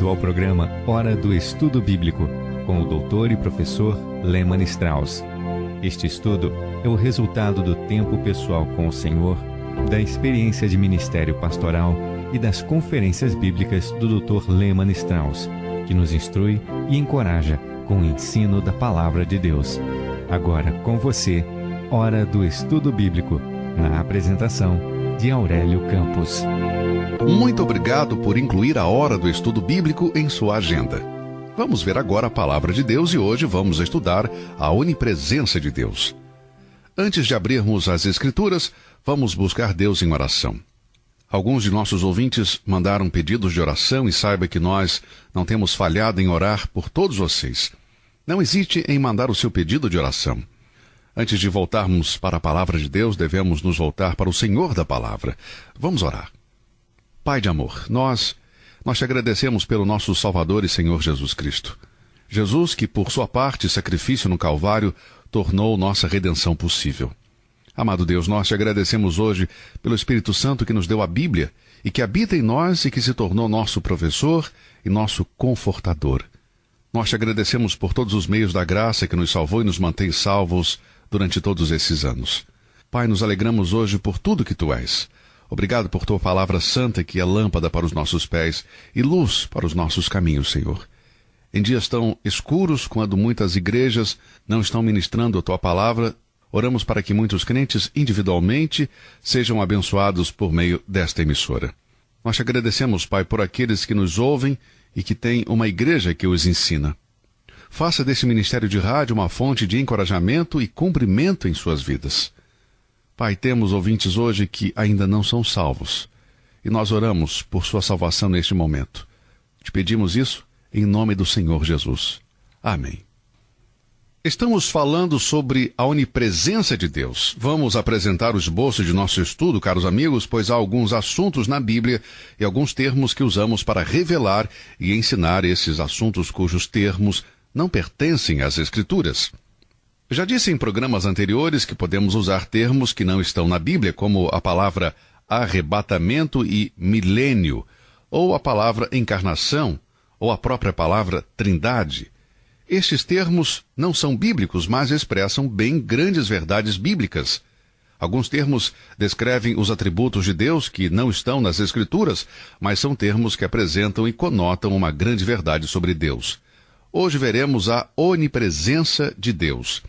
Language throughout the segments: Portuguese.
bem-vindo ao programa Hora do Estudo Bíblico, com o doutor e professor Lehmann Strauss. Este estudo é o resultado do tempo pessoal com o Senhor, da experiência de ministério pastoral e das conferências bíblicas do Dr. Lehmann Strauss, que nos instrui e encoraja com o ensino da Palavra de Deus. Agora com você, Hora do Estudo Bíblico, na apresentação de Aurélio Campos. Muito obrigado por incluir a Hora do Estudo Bíblico em sua agenda. Vamos ver agora a Palavra de Deus e hoje vamos estudar a onipresença de Deus. Antes de abrirmos as Escrituras, vamos buscar Deus em oração. Alguns de nossos ouvintes mandaram pedidos de oração e saiba que nós não temos falhado em orar por todos vocês. Não hesite em mandar o seu pedido de oração. Antes de voltarmos para a Palavra de Deus, devemos nos voltar para o Senhor da Palavra. Vamos orar. Pai de amor, nós te agradecemos pelo nosso Salvador e Senhor Jesus Cristo. Jesus que, por sua parte, sacrifício no Calvário, tornou nossa redenção possível. Amado Deus, nós te agradecemos hoje pelo Espírito Santo que nos deu a Bíblia e que habita em nós e que se tornou nosso professor e nosso confortador. Nós te agradecemos por todos os meios da graça que nos salvou e nos mantém salvos durante todos esses anos. Pai, nos alegramos hoje por tudo que tu és. Obrigado por tua palavra santa que é lâmpada para os nossos pés e luz para os nossos caminhos, Senhor. Em dias tão escuros, quando muitas igrejas não estão ministrando a tua palavra, oramos para que muitos crentes individualmente sejam abençoados por meio desta emissora. Nós te agradecemos, Pai, por aqueles que nos ouvem e que têm uma igreja que os ensina. Faça desse ministério de rádio uma fonte de encorajamento e cumprimento em suas vidas. Pai, temos ouvintes hoje que ainda não são salvos, e nós oramos por sua salvação neste momento. Te pedimos isso em nome do Senhor Jesus. Amém. Estamos falando sobre a onipresença de Deus. Vamos apresentar o esboço de nosso estudo, caros amigos, pois há alguns assuntos na Bíblia e alguns termos que usamos para revelar e ensinar esses assuntos cujos termos não pertencem às Escrituras. Já disse em programas anteriores que podemos usar termos que não estão na Bíblia, como a palavra arrebatamento e milênio, ou a palavra encarnação, ou a própria palavra trindade. Estes termos não são bíblicos, mas expressam bem grandes verdades bíblicas. Alguns termos descrevem os atributos de Deus que não estão nas Escrituras, mas são termos que apresentam e conotam uma grande verdade sobre Deus. Hoje veremos a onipresença de Deus.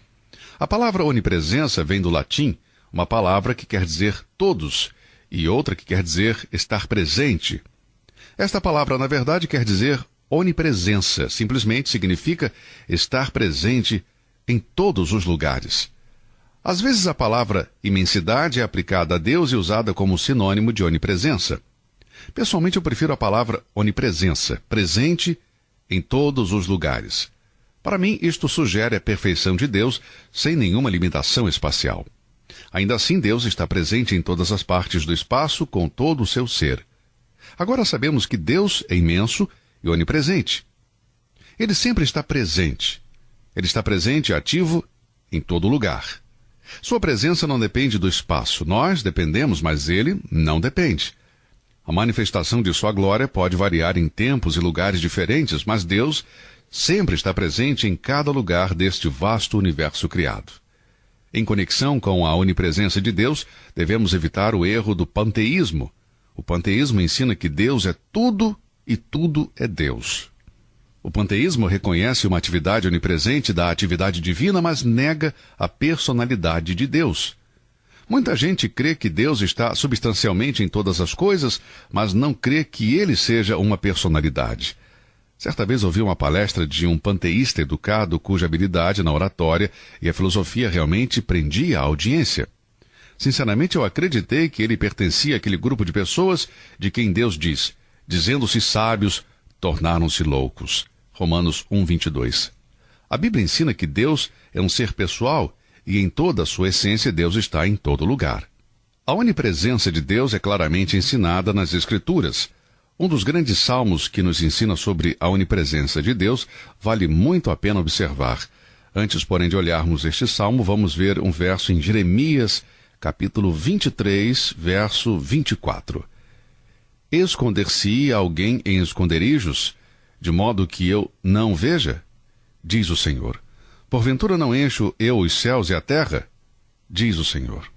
A palavra onipresença vem do latim, uma palavra que quer dizer todos, e outra que quer dizer estar presente. Esta palavra, na verdade, quer dizer onipresença, simplesmente significa estar presente em todos os lugares. Às vezes a palavra imensidade é aplicada a Deus e usada como sinônimo de onipresença. Pessoalmente eu prefiro a palavra onipresença, presente em todos os lugares. Para mim, isto sugere a perfeição de Deus sem nenhuma limitação espacial. Ainda assim, Deus está presente em todas as partes do espaço com todo o seu ser. Agora sabemos que Deus é imenso e onipresente. Ele sempre está presente. Ele está presente e ativo em todo lugar. Sua presença não depende do espaço. Nós dependemos, mas ele não depende. A manifestação de sua glória pode variar em tempos e lugares diferentes, mas Deus sempre está presente em cada lugar deste vasto universo criado. Em conexão com a onipresença de Deus, devemos evitar o erro do panteísmo. O panteísmo ensina que Deus é tudo e tudo é Deus. O panteísmo reconhece uma atividade onipresente da atividade divina, mas nega a personalidade de Deus. Muita gente crê que Deus está substancialmente em todas as coisas, mas não crê que ele seja uma personalidade. Certa vez ouvi uma palestra de um panteísta educado cuja habilidade na oratória e a filosofia realmente prendia a audiência. Sinceramente, eu acreditei que ele pertencia àquele grupo de pessoas de quem Deus diz: dizendo-se sábios, tornaram-se loucos. Romanos 1:22. A Bíblia ensina que Deus é um ser pessoal e em toda a sua essência Deus está em todo lugar. A onipresença de Deus é claramente ensinada nas Escrituras. Um dos grandes salmos que nos ensina sobre a onipresença de Deus vale muito a pena observar. Antes, porém, de olharmos este salmo, vamos ver um verso em Jeremias, capítulo 23, verso 24. Esconder-se-ia alguém em esconderijos, de modo que eu não veja? Diz o Senhor. Porventura não encho eu os céus e a terra? Diz o Senhor.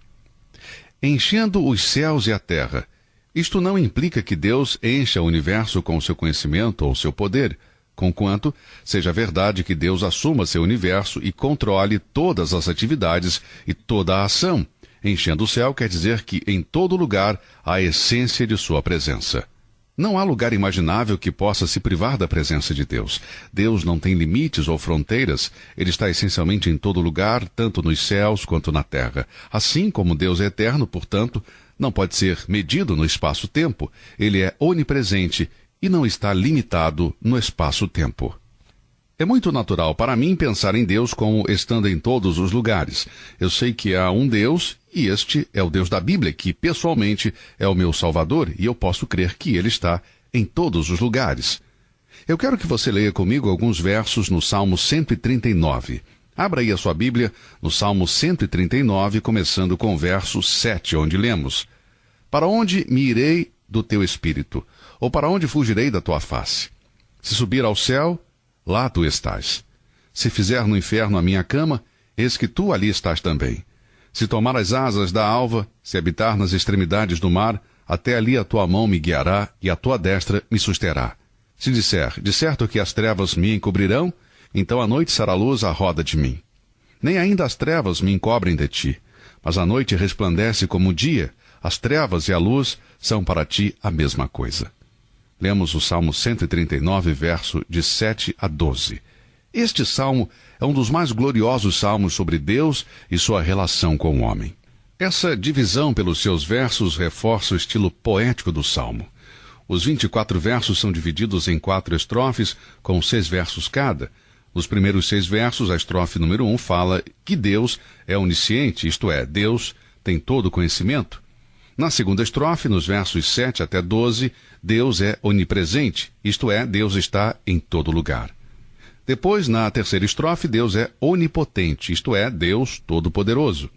Enchendo os céus e a terra, isto não implica que Deus encha o universo com o seu conhecimento ou seu poder, conquanto seja verdade que Deus assuma seu universo e controle todas as atividades e toda a ação. Enchendo o céu quer dizer que em todo lugar há a essência de sua presença. Não há lugar imaginável que possa se privar da presença de Deus. Deus não tem limites ou fronteiras. Ele está essencialmente em todo lugar, tanto nos céus quanto na terra. Assim como Deus é eterno, portanto, não pode ser medido no espaço-tempo. Ele é onipresente e não está limitado no espaço-tempo. É muito natural para mim pensar em Deus como estando em todos os lugares. Eu sei que há um Deus, e este é o Deus da Bíblia, que pessoalmente é o meu Salvador, e eu posso crer que Ele está em todos os lugares. Eu quero que você leia comigo alguns versos no Salmo 139. Abra aí a sua Bíblia no Salmo 139, começando com o verso 7, onde lemos: Para onde me irei do teu espírito? Ou para onde fugirei da tua face? Se subir ao céu, lá tu estás. Se fizer no inferno a minha cama, eis que tu ali estás também. Se tomar as asas da alva, se habitar nas extremidades do mar, até ali a tua mão me guiará e a tua destra me susterá. Se disser, de certo que as trevas me encobrirão, então a noite será luz à roda de mim. Nem ainda as trevas me encobrem de ti, mas a noite resplandece como o dia, as trevas e a luz são para ti a mesma coisa. Lemos o Salmo 139, verso de 7 a 12. Este salmo é um dos mais gloriosos salmos sobre Deus e sua relação com o homem. Essa divisão pelos seus versos reforça o estilo poético do salmo. Os 24 versos são divididos em 4 estrofes, com 6 versos cada. Nos primeiros 6 versos, a estrofe número 1 fala que Deus é onisciente, isto é, Deus tem todo o conhecimento. Na segunda estrofe, nos versos 7 até 12, Deus é onipresente, isto é, Deus está em todo lugar. Depois, na terceira estrofe, Deus é onipotente, isto é, Deus todo-poderoso.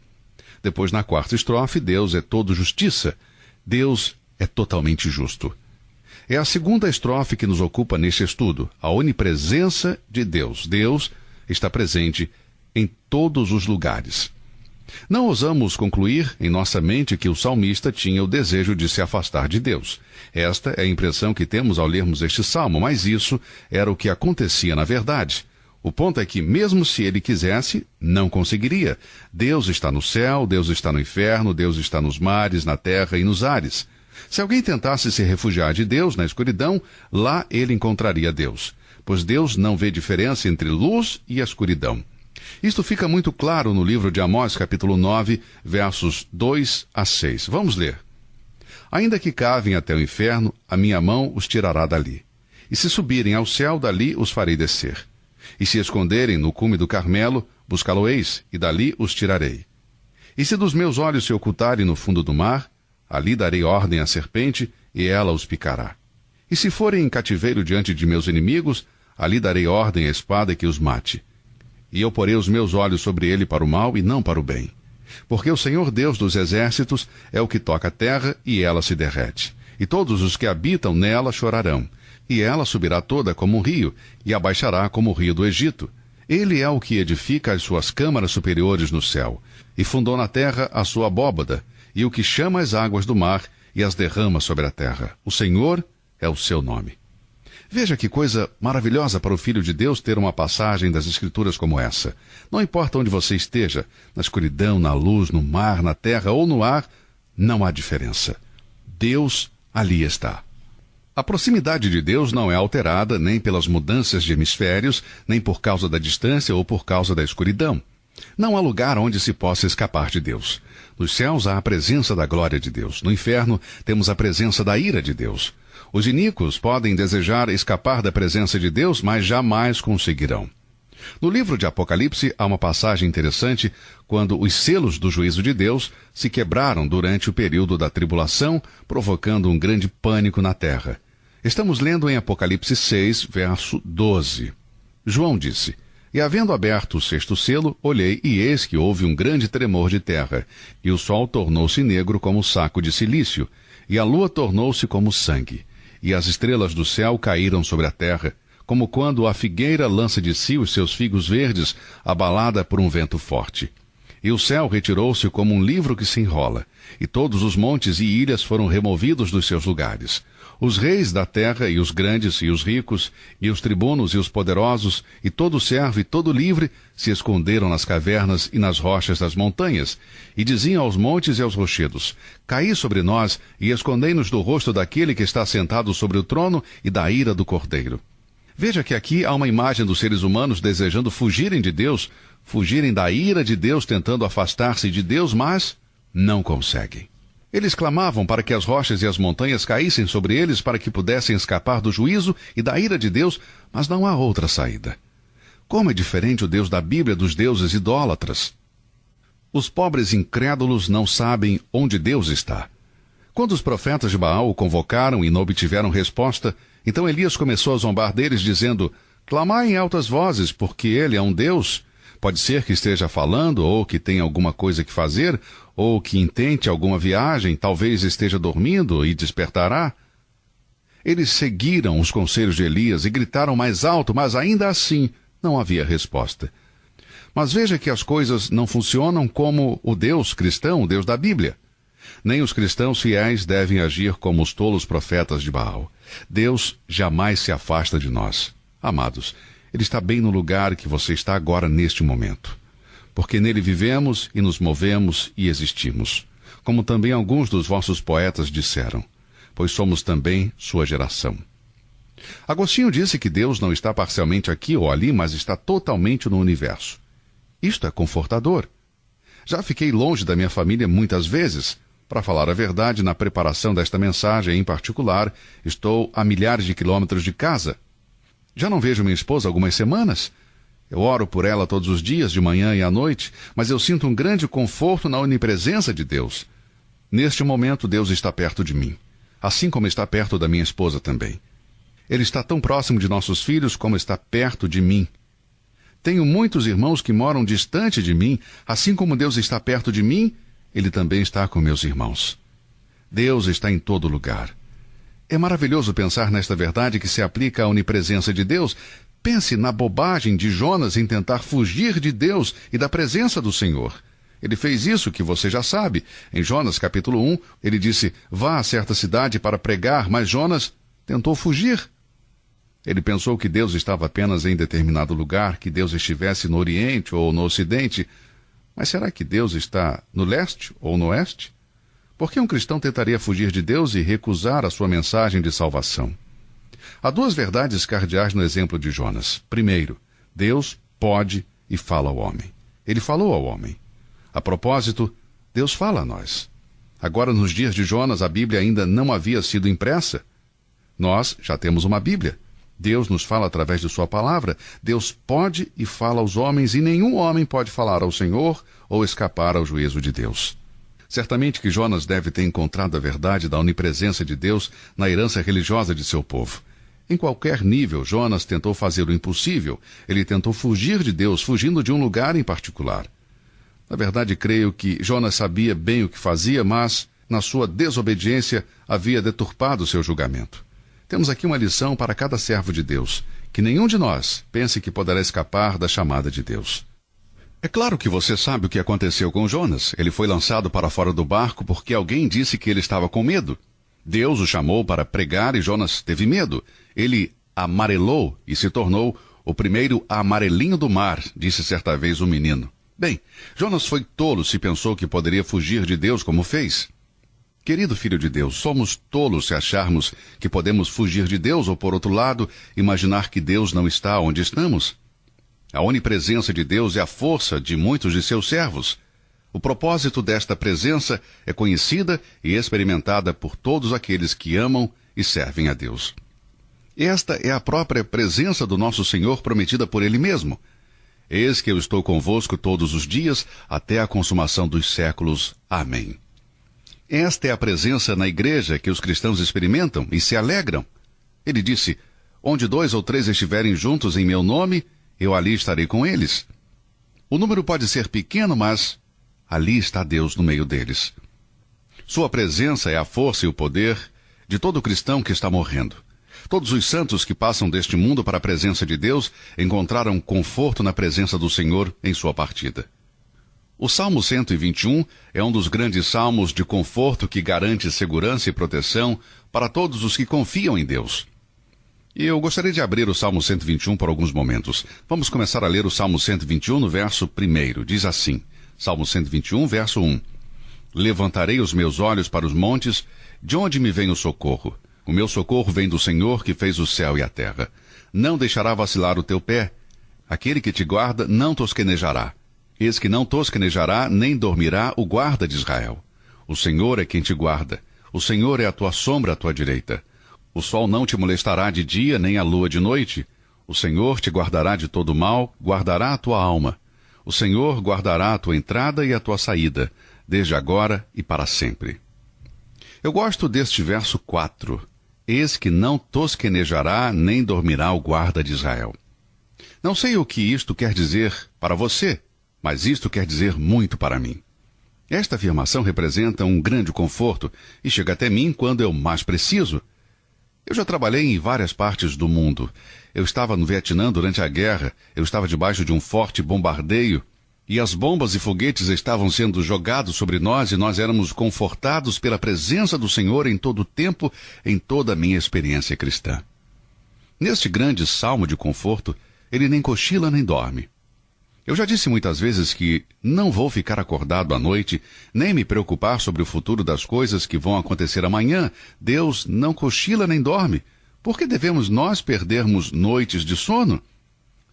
Depois, na quarta estrofe, Deus é todo justiça, Deus é totalmente justo. É a segunda estrofe que nos ocupa neste estudo, a onipresença de Deus. Deus está presente em todos os lugares. Não ousamos concluir em nossa mente que o salmista tinha o desejo de se afastar de Deus. Esta é a impressão que temos ao lermos este salmo, mas isso era o que acontecia na verdade. O ponto é que, mesmo se ele quisesse, não conseguiria. Deus está no céu, Deus está no inferno, Deus está nos mares, na terra e nos ares. Se alguém tentasse se refugiar de Deus na escuridão, lá ele encontraria Deus, pois Deus não vê diferença entre luz e escuridão. Isto fica muito claro no livro de Amós, capítulo 9, versos 2 a 6. Vamos ler. Ainda que cavem até o inferno, a minha mão os tirará dali. E se subirem ao céu, dali os farei descer. E se esconderem no cume do Carmelo, buscá-lo-eis, e dali os tirarei. E se dos meus olhos se ocultarem no fundo do mar, ali darei ordem à serpente, e ela os picará. E se forem em cativeiro diante de meus inimigos, ali darei ordem à espada que os mate. E eu porei os meus olhos sobre ele para o mal e não para o bem. Porque o Senhor Deus dos exércitos é o que toca a terra e ela se derrete. E todos os que habitam nela chorarão. E ela subirá toda como um rio e abaixará como o rio do Egito. Ele é o que edifica as suas câmaras superiores no céu e fundou na terra a sua abóbada e o que chama as águas do mar e as derrama sobre a terra. O Senhor é o seu nome. Veja que coisa maravilhosa para o Filho de Deus ter uma passagem das Escrituras como essa. Não importa onde você esteja, na escuridão, na luz, no mar, na terra ou no ar, não há diferença. Deus ali está. A proximidade de Deus não é alterada nem pelas mudanças de hemisférios, nem por causa da distância ou por causa da escuridão. Não há lugar onde se possa escapar de Deus. Nos céus há a presença da glória de Deus. No inferno temos a presença da ira de Deus. Os iníquos podem desejar escapar da presença de Deus, mas jamais conseguirão. No livro de Apocalipse há uma passagem interessante quando os selos do juízo de Deus se quebraram durante o período da tribulação, provocando um grande pânico na terra. Estamos lendo em Apocalipse 6, verso 12. João disse: E havendo aberto o sexto selo, olhei, e eis que houve um grande tremor de terra, e o sol tornou-se negro como saco de cilício, e a lua tornou-se como sangue. E as estrelas do céu caíram sobre a terra, como quando a figueira lança de si os seus figos verdes, abalada por um vento forte. E o céu retirou-se como um livro que se enrola, e todos os montes e ilhas foram removidos dos seus lugares. Os reis da terra, e os grandes, e os ricos, e os tribunos, e os poderosos, e todo servo e todo livre, se esconderam nas cavernas e nas rochas das montanhas, e diziam aos montes e aos rochedos: Caí sobre nós, e escondei-nos do rosto daquele que está sentado sobre o trono e da ira do Cordeiro. Veja que aqui há uma imagem dos seres humanos desejando fugirem de Deus, fugirem da ira de Deus, tentando afastar-se de Deus, mas não conseguem. Eles clamavam para que as rochas e as montanhas caíssem sobre eles para que pudessem escapar do juízo e da ira de Deus, mas não há outra saída. Como é diferente o Deus da Bíblia dos deuses idólatras. Os pobres incrédulos não sabem onde Deus está. Quando os profetas de Baal o convocaram e não obtiveram resposta, então Elias começou a zombar deles, dizendo: Clamai em altas vozes, porque ele é um Deus. Pode ser que esteja falando, ou que tenha alguma coisa que fazer, ou que intente alguma viagem, talvez esteja dormindo e despertará. Eles seguiram os conselhos de Elias e gritaram mais alto, mas ainda assim não havia resposta. Mas veja que as coisas não funcionam como o Deus cristão, o Deus da Bíblia. Nem os cristãos fiéis devem agir como os tolos profetas de Baal. Deus jamais se afasta de nós. Amados, Ele está bem no lugar que você está agora neste momento. Porque nele vivemos e nos movemos e existimos. Como também alguns dos vossos poetas disseram, pois somos também sua geração. Agostinho disse que Deus não está parcialmente aqui ou ali, mas está totalmente no universo. Isto é confortador. Já fiquei longe da minha família muitas vezes. Para falar a verdade, na preparação desta mensagem em particular, estou a milhares de quilômetros de casa. Já não vejo minha esposa há algumas semanas. Eu oro por ela todos os dias, de manhã e à noite, mas eu sinto um grande conforto na onipresença de Deus. Neste momento, Deus está perto de mim, assim como está perto da minha esposa também. Ele está tão próximo de nossos filhos como está perto de mim. Tenho muitos irmãos que moram distante de mim, assim como Deus está perto de mim, Ele também está com meus irmãos. Deus está em todo lugar. É maravilhoso pensar nesta verdade que se aplica à onipresença de Deus. Pense na bobagem de Jonas em tentar fugir de Deus e da presença do Senhor. Ele fez isso que você já sabe. Em Jonas capítulo 1, ele disse: vá a certa cidade para pregar, mas Jonas tentou fugir. Ele pensou que Deus estava apenas em determinado lugar, que Deus estivesse no Oriente ou no Ocidente. Mas será que Deus está no leste ou no oeste? Por que um cristão tentaria fugir de Deus e recusar a sua mensagem de salvação? Há duas verdades cardeais no exemplo de Jonas. Primeiro, Deus pode e fala ao homem. Ele falou ao homem. A propósito, Deus fala a nós. Agora, nos dias de Jonas, a Bíblia ainda não havia sido impressa. Nós já temos uma Bíblia. Deus nos fala através de sua palavra. Deus pode e fala aos homens, e nenhum homem pode falar ao Senhor ou escapar ao juízo de Deus. Certamente que Jonas deve ter encontrado a verdade da onipresença de Deus na herança religiosa de seu povo. Em qualquer nível, Jonas tentou fazer o impossível. Ele tentou fugir de Deus, fugindo de um lugar em particular. Na verdade, creio que Jonas sabia bem o que fazia, mas, na sua desobediência, havia deturpado seu julgamento. Temos aqui uma lição para cada servo de Deus, que nenhum de nós pense que poderá escapar da chamada de Deus. É claro que você sabe o que aconteceu com Jonas. Ele foi lançado para fora do barco porque alguém disse que ele estava com medo. Deus o chamou para pregar e Jonas teve medo. Ele amarelou e se tornou o primeiro amarelinho do mar, disse certa vez um menino. Bem, Jonas foi tolo se pensou que poderia fugir de Deus como fez. Querido filho de Deus, somos tolos se acharmos que podemos fugir de Deus ou, por outro lado, imaginar que Deus não está onde estamos. A onipresença de Deus é a força de muitos de seus servos. O propósito desta presença é conhecida e experimentada por todos aqueles que amam e servem a Deus. Esta é a própria presença do nosso Senhor prometida por Ele mesmo. Eis que eu estou convosco todos os dias, até a consumação dos séculos. Amém. Esta é a presença na igreja que os cristãos experimentam e se alegram. Ele disse: onde 2 ou 3 estiverem juntos em meu nome, eu ali estarei com eles. O número pode ser pequeno, mas ali está Deus no meio deles. Sua presença é a força e o poder de todo cristão que está morrendo. Todos os santos que passam deste mundo para a presença de Deus encontraram conforto na presença do Senhor em sua partida. O Salmo 121 é um dos grandes salmos de conforto que garante segurança e proteção para todos os que confiam em Deus. E eu gostaria de abrir o Salmo 121 por alguns momentos. Vamos começar a ler o Salmo 121 no verso 1. Diz assim, Salmo 121, verso 1. Levantarei os meus olhos para os montes, de onde me vem o socorro? O meu socorro vem do Senhor que fez o céu e a terra. Não deixará vacilar o teu pé. Aquele que te guarda não tosquenejará. Eis que não tosquenejará, nem dormirá o guarda de Israel. O Senhor é quem te guarda. O Senhor é a tua sombra à tua direita. O sol não te molestará de dia, nem a lua de noite. O Senhor te guardará de todo mal, guardará a tua alma. O Senhor guardará a tua entrada e a tua saída, desde agora e para sempre. Eu gosto deste verso 4. Eis que não tosquenejará, nem dormirá o guarda de Israel. Não sei o que isto quer dizer para você, mas isto quer dizer muito para mim. Esta afirmação representa um grande conforto e chega até mim quando eu mais preciso. Eu já trabalhei em várias partes do mundo. Eu estava no Vietnã durante a guerra, eu estava debaixo de um forte bombardeio, e as bombas e foguetes estavam sendo jogados sobre nós e nós éramos confortados pela presença do Senhor em todo o tempo, em toda a minha experiência cristã. Neste grande salmo de conforto, ele nem cochila nem dorme. Eu já disse muitas vezes que não vou ficar acordado à noite, nem me preocupar sobre o futuro das coisas que vão acontecer amanhã. Deus não cochila nem dorme. Por que devemos nós perdermos noites de sono?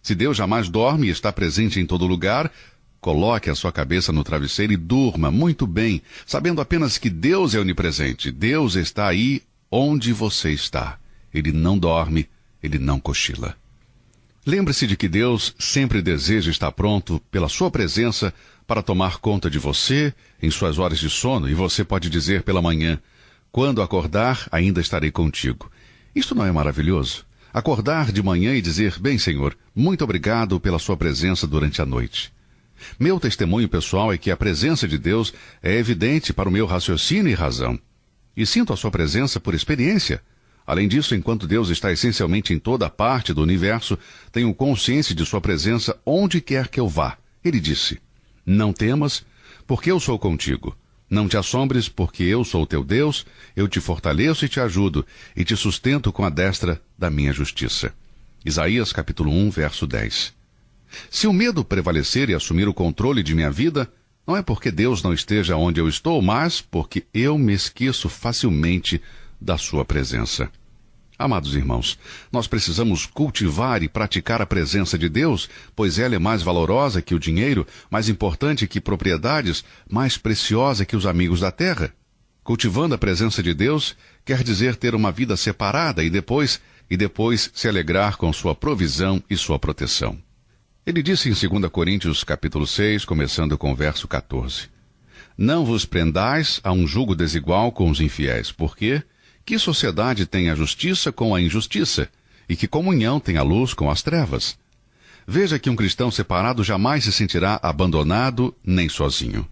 Se Deus jamais dorme e está presente em todo lugar, coloque a sua cabeça no travesseiro e durma muito bem, sabendo apenas que Deus é onipresente. Deus está aí onde você está. Ele não dorme, ele não cochila. Lembre-se de que Deus sempre deseja estar pronto pela sua presença para tomar conta de você em suas horas de sono, e você pode dizer pela manhã, quando acordar, ainda estarei contigo. Isto não é maravilhoso? Acordar de manhã e dizer, bem, Senhor, muito obrigado pela sua presença durante a noite. Meu testemunho pessoal é que a presença de Deus é evidente para o meu raciocínio e razão. E sinto a sua presença por experiência. Além disso, enquanto Deus está essencialmente em toda parte do universo, tenho consciência de sua presença onde quer que eu vá. Ele disse, não temas, porque eu sou contigo. Não te assombres, porque eu sou teu Deus, eu te fortaleço e te ajudo, e te sustento com a destra da minha justiça. Isaías capítulo 1, verso 10. Se o medo prevalecer e assumir o controle de minha vida, não é porque Deus não esteja onde eu estou, mas porque eu me esqueço facilmente da sua presença. Amados irmãos, nós precisamos cultivar e praticar a presença de Deus, pois ela é mais valorosa que o dinheiro, mais importante que propriedades, mais preciosa que os amigos da terra. Cultivando a presença de Deus quer dizer ter uma vida separada e depois se alegrar com sua provisão e sua proteção. Ele disse em 2 Coríntios capítulo 6, começando com o verso 14, não vos prendais a um jugo desigual com os infiéis, porque que sociedade tem a justiça com a injustiça? E que comunhão tem a luz com as trevas? Veja que um cristão separado jamais se sentirá abandonado nem sozinho.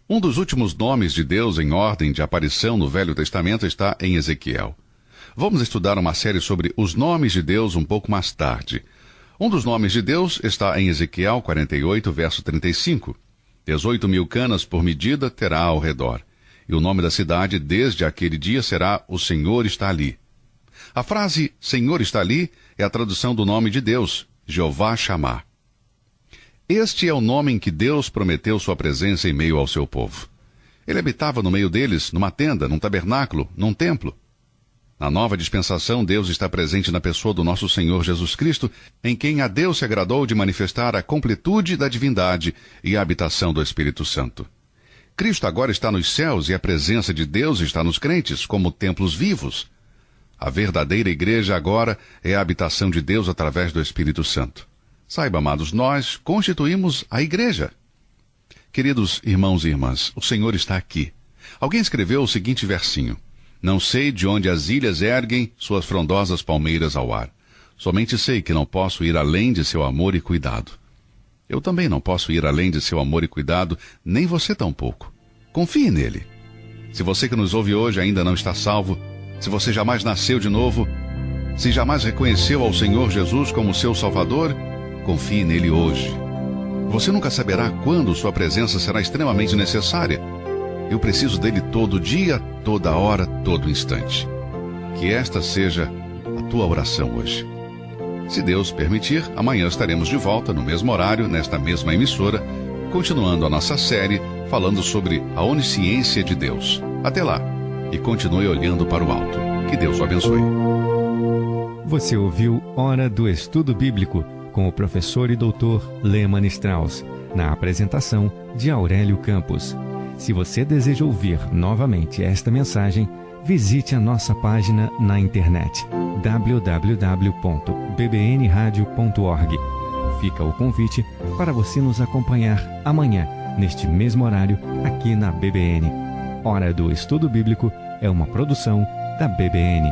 Um dos últimos nomes de Deus em ordem de aparição no Velho Testamento está em Ezequiel. Vamos estudar uma série sobre os nomes de Deus um pouco mais tarde. Um dos nomes de Deus está em Ezequiel 48, verso 35. 18.000 canas por medida terá ao redor. E o nome da cidade desde aquele dia será O Senhor está ali. A frase Senhor está ali é a tradução do nome de Deus, Jeová Shammah. Este é o nome em que Deus prometeu sua presença em meio ao seu povo. Ele habitava no meio deles, numa tenda, num tabernáculo, num templo. Na nova dispensação, Deus está presente na pessoa do nosso Senhor Jesus Cristo, em quem a Deus se agradou de manifestar a completude da divindade e a habitação do Espírito Santo. Cristo agora está nos céus e a presença de Deus está nos crentes, como templos vivos. A verdadeira igreja agora é a habitação de Deus através do Espírito Santo. Saiba, amados, nós constituímos a igreja. Queridos irmãos e irmãs, o Senhor está aqui. Alguém escreveu o seguinte versinho: não sei de onde as ilhas erguem suas frondosas palmeiras ao ar. Somente sei que não posso ir além de seu amor e cuidado. Eu também não posso ir além de seu amor e cuidado, nem você tampouco. Confie nele. Se você que nos ouve hoje ainda não está salvo, se você jamais nasceu de novo, Se jamais reconheceu ao Senhor Jesus como seu Salvador, confie nele hoje. Você nunca saberá quando sua presença será extremamente necessária. Eu preciso dele todo dia, toda hora, todo instante. Que esta seja a tua oração hoje. Se Deus permitir, amanhã estaremos de volta no mesmo horário, nesta mesma emissora, continuando a nossa série falando sobre a onisciência de Deus. Até lá, e continue olhando para o alto. Que Deus o abençoe. Você ouviu Hora do Estudo Bíblico com o professor e doutor Lehmann Strauss, na apresentação de Aurélio Campos. Se você deseja ouvir novamente esta mensagem, visite a nossa página na internet www.bbnradio.org. Fica o convite para você nos acompanhar amanhã, neste mesmo horário, aqui na BBN. Hora do Estudo Bíblico é uma produção da BBN.